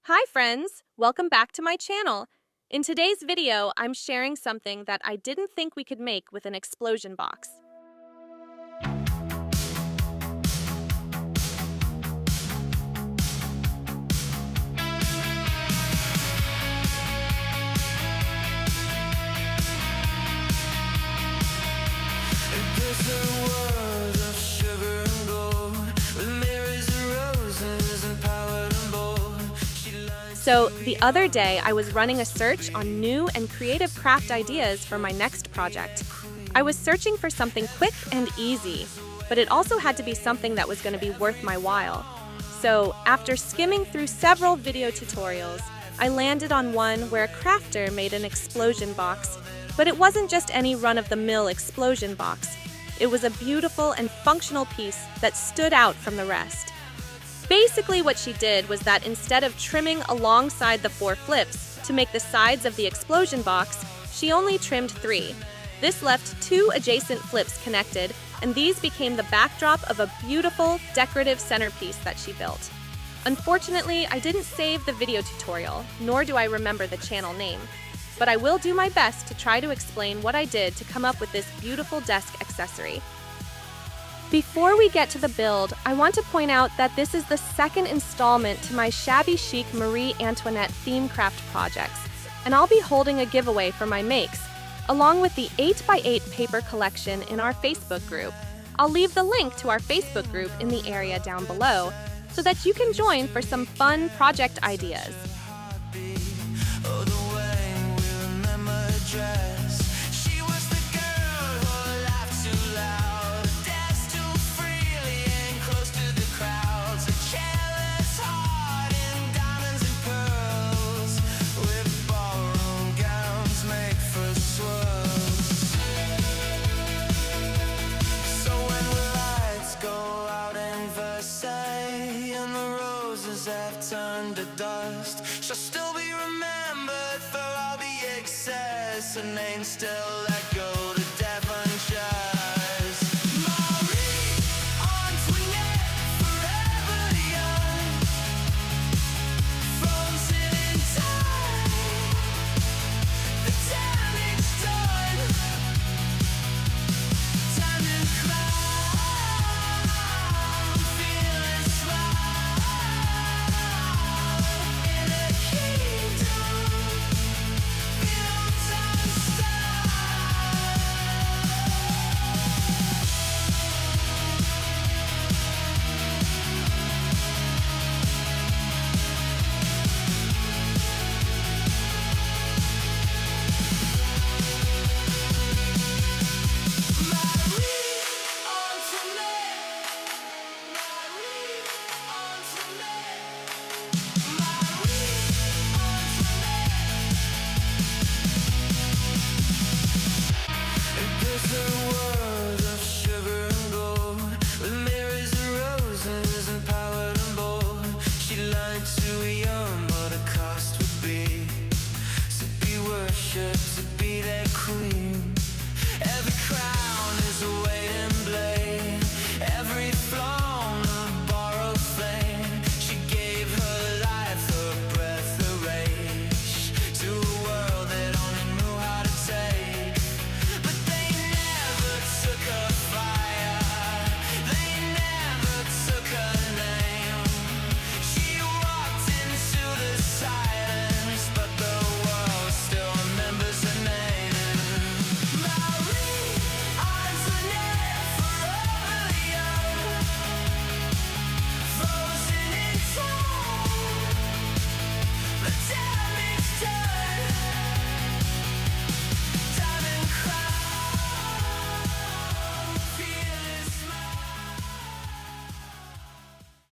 Hi friends! Welcome back to my channel. In today's video, I'm sharing something that I didn't think we could make with an explosion box. So, the other day I was running a search on new and creative craft ideas for my next project. I was searching for something quick and easy, but it also had to be something that was going to be worth my while. So, after skimming through several video tutorials, I landed on one where a crafter made an explosion box, but it wasn't just any run-of-the-mill explosion box. It was a beautiful and functional piece that stood out from the rest. Basically, what she did was that instead of trimming alongside the 4 flips to make the sides of the explosion box, she only trimmed 3. This left 2 adjacent flips connected, and these became the backdrop of a beautiful, decorative centerpiece that she built. Unfortunately, I didn't save the video tutorial, nor do I remember the channel name, but I will do my best to try to explain what I did to come up with this beautiful desk accessory. Before we get to the build, I want to point out that this is the second installment to my shabby chic Marie Antoinette theme craft projects, and I'll be holding a giveaway for my makes, along with the 8x8 paper collection in our Facebook group. I'll leave the link to our Facebook group in the area down below, so that you can join for some fun project ideas. Have turned to dust. She'll still be remembered for all the excess. Her name still echoed to death unjust. Marie Antoinette, forever young, frozen in time. The damage done. Time to climb, feeling smile. Too young, but the cost would be to be worshipped.